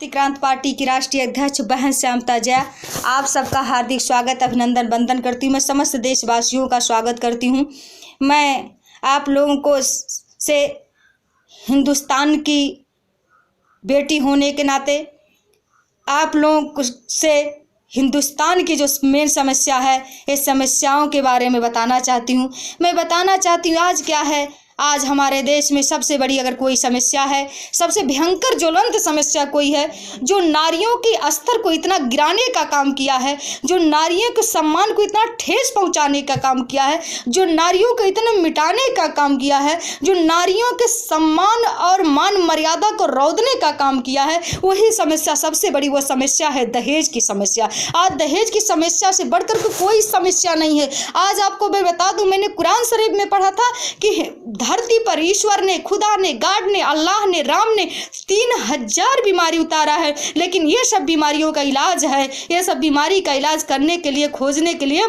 भारतीय क्रांति पार्टी की राष्ट्रीय अध्यक्ष बहन श्यामता जया, आप सबका हार्दिक स्वागत अभिनंदन वंदन करती हूँ। मैं समस्त देशवासियों का स्वागत करती हूँ। मैं आप लोगों को से हिंदुस्तान की बेटी होने के नाते आप लोगों से हिंदुस्तान की जो मेन समस्या है, इस समस्याओं के बारे में बताना चाहती हूँ। मैं बताना चाहती हूँ आज क्या है। आज हमारे देश में सबसे बड़ी अगर कोई समस्या है, सबसे भयंकर ज्वलंत समस्या कोई है, जो नारियों के स्तर को इतना गिराने का काम किया है, जो नारियों के सम्मान को इतना ठेस पहुंचाने का काम किया है, जो नारियों को इतना मिटाने का काम किया है, जो नारियों के सम्मान और मान मर्यादा को रौंदने का काम किया है, वही समस्या सबसे बड़ी वो समस्या है दहेज की समस्या। आज दहेज की समस्या से बढ़कर कोई समस्या नहीं है। आज आपको मैं बता दूं, मैंने कुरान शरीफ में पढ़ा था कि धरती पर ईश्वर ने, खुदा ने, गॉड ने, अल्लाह ने, राम ने 3000 बीमारी उतारा है, लेकिन ये सब बीमारियों का इलाज है, ये सब बीमारी का इलाज करने के लिए, खोजने के लिए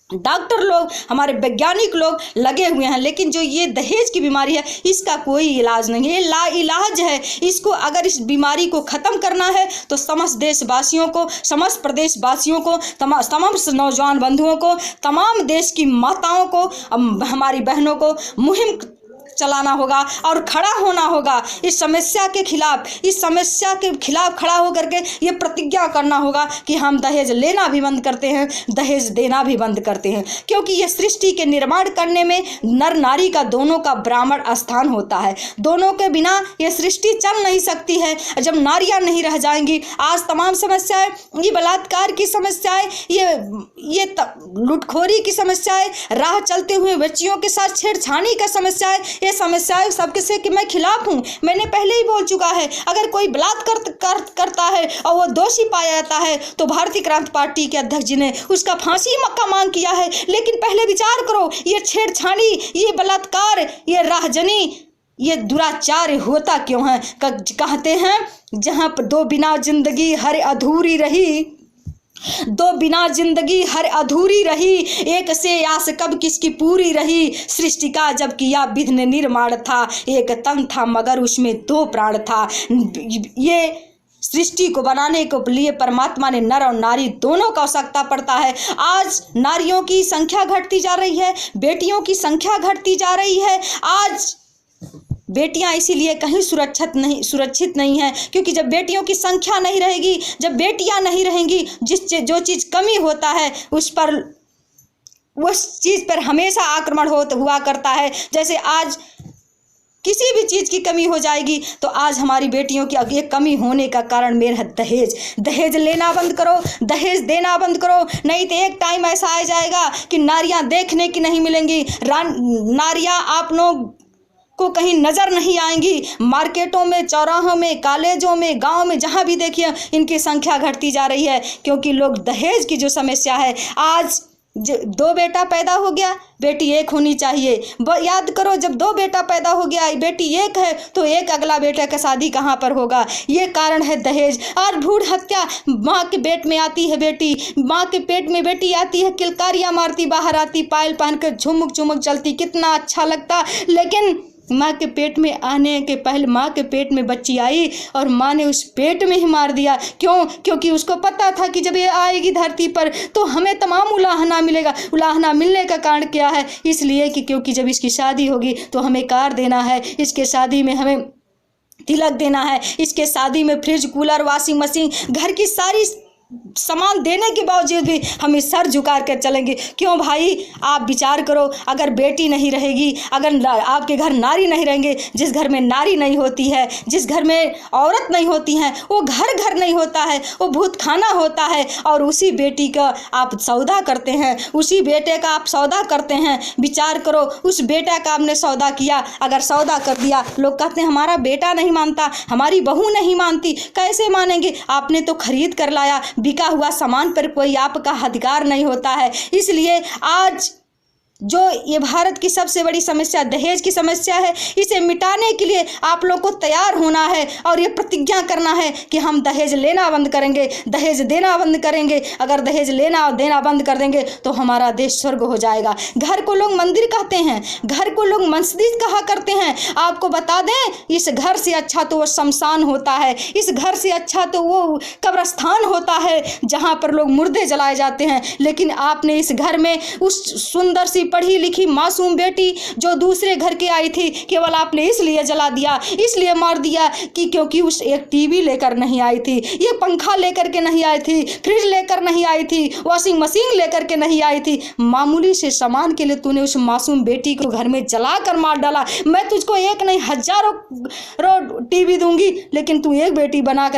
डॉक्टर लोग, हमारे वैज्ञानिक लोग लगे हुए हैं, लेकिन जो ये दहेज की बीमारी है इसका कोई इलाज नहीं है। ये इलाज है। इसको अगर इस बीमारी को ख़त्म करना है तो समस्त देशवासियों को, समस्त प्रदेशवासियों को, तमाम नौजवान बंधुओं को, तमाम देश की माताओं को, हमारी बहनों को मुहिम चलाना होगा और खड़ा होना होगा इस समस्या के खिलाफ। इस समस्या के खिलाफ खड़ा होकर के ये प्रतिज्ञा करना होगा कि हम दहेज लेना भी बंद करते हैं, दहेज देना भी बंद करते हैं, क्योंकि ये सृष्टि के निर्माण करने में नर नारी का दोनों का बराबर स्थान होता है। दोनों के बिना ये सृष्टि चल नहीं सकती है। जब नारियां नहीं रह जाएंगी, आज तमाम समस्याएं, ये बलात्कार की समस्याएं, ये लुटखोरी की समस्याएं, राह चलते हुए बच्चियों के साथ छेड़छाड़ी का समस्याएं, ये समस्याएं सबके से कि मैं खिलाफ हूँ। मैंने पहले ही बोल चुका है, अगर कोई बलात्कार करता है और वो दोषी पाया जाता है तो भारतीय क्रांति पार्टी के अध्यक्ष जी ने उसका फांसी का मांग किया है। लेकिन पहले विचार करो, ये छेड़छाड़ी, ये बलात्कार, ये राहजनी, ये दुराचार होता क्यों है? कहते हैं जहाँ पर दो बिना जिंदगी हर अधूरी रही, दो बिना जिंदगी हर अधूरी रही, एक से आस कब किसकी पूरी रही। सृष्टि का जब किया विघ्न निर्माण था, एक तन था मगर उसमें दो प्राण था। ये सृष्टि को बनाने के लिए परमात्मा ने नर और नारी दोनों का आवश्यकता पड़ता है। आज नारियों की संख्या घटती जा रही है, बेटियों की संख्या घटती जा रही है। आज बेटियां इसीलिए कहीं सुरक्षित नहीं हैं, क्योंकि जब बेटियों की संख्या नहीं रहेगी, जब बेटियां नहीं रहेंगी, जो चीज़ कमी होता है उस चीज़ पर हमेशा आक्रमण हुआ करता है। जैसे आज किसी भी चीज़ की कमी हो जाएगी तो आज हमारी बेटियों की ये कमी होने का कारण मेरा दहेज लेना बंद करो, दहेज देना बंद करो, नहीं तो एक टाइम ऐसा आ जाएगा कि नारियां देखने की नहीं मिलेंगी। नारियां आप लोग को कहीं नज़र नहीं आएंगी। मार्केटों में, चौराहों में, कॉलेजों में, गांव में, जहां भी देखिए इनकी संख्या घटती जा रही है, क्योंकि लोग दहेज की जो समस्या है। आज दो बेटा पैदा हो गया, बेटी एक होनी चाहिए। याद करो, जब दो बेटा पैदा हो गया, बेटी एक है तो एक अगला बेटा का शादी कहाँ पर होगा? ये कारण है दहेज। और भ्रूण हत्या, माँ के पेट में आती है बेटी, माँ के पेट में बेटी आती है, किलकारियाँ मारती, बाहर आती, पायल पहनकर झुमुक झुमुक चलती, कितना अच्छा लगता। लेकिन माँ के पेट में आने के पहले माँ के पेट में बच्ची आई और माँ ने उस पेट में ही मार दिया। क्यों? क्योंकि उसको पता था कि जब ये आएगी धरती पर तो हमें तमाम उलाहना मिलेगा। उलाहना मिलने का कारण क्या है? इसलिए कि क्योंकि जब इसकी शादी होगी तो हमें कार देना है, इसके शादी में हमें तिलक देना है, इसके शादी में फ्रिज, कूलर, वॉशिंग मशीन, घर की सारी सामान देने के बावजूद भी हम सर झुका कर चलेंगे। क्यों भाई? आप विचार करो, अगर बेटी नहीं रहेगी, अगर आपके घर नारी नहीं रहेंगे, जिस घर में नारी नहीं होती है, जिस घर में औरत नहीं होती हैं, वो घर नहीं होता है, वो भूत खाना होता है। और उसी बेटी का आप सौदा करते हैं, उसी बेटे का आप सौदा करते हैं। विचार करो, उस बेटा का आपने सौदा किया, अगर सौदा कर दिया, लोग कहते हैं हमारा बेटा नहीं मानता, हमारी बहू नहीं मानती। कैसे मानेंगे? आपने तो खरीद कर लाया। बिका हुआ सामान पर कोई आपका अधिकार नहीं होता है। इसलिए आज जो ये भारत की सबसे बड़ी समस्या दहेज की समस्या है, इसे मिटाने के लिए आप लोग को तैयार होना है और ये प्रतिज्ञा करना है कि हम दहेज लेना बंद करेंगे, दहेज देना बंद करेंगे। अगर दहेज लेना और देना बंद कर देंगे तो हमारा देश स्वर्ग हो जाएगा। घर को लोग मंदिर कहते हैं, घर को लोग मस्जिद कहा करते हैं। आपको बता दें, इस घर से अच्छा तो वो शमशान होता है, इस घर से अच्छा तो वो कब्रस्तान होता है जहाँ पर लोग मुर्दे जलाए जाते हैं। लेकिन आपने इस घर में उस सुंदर सी पढ़ी लिखी मासूम बेटी जो दूसरे घर के आई थी, केवल आपने इसलिए जला दिया, इसलिए मार दिया कि क्योंकि उस एक टीवी लेकर नहीं आई थी, ये पंखा लेकर के नहीं आई थी, फ्रिज लेकर नहीं आई थी, वॉशिंग मशीन लेकर के नहीं आई थी। मामूली से सामान के लिए तूने उस मासूम बेटी को घर में जला कर मार डाला। मैं तुझको एक नहीं हजारों टीवी दूंगी, लेकिन तू एक बेटी बना कर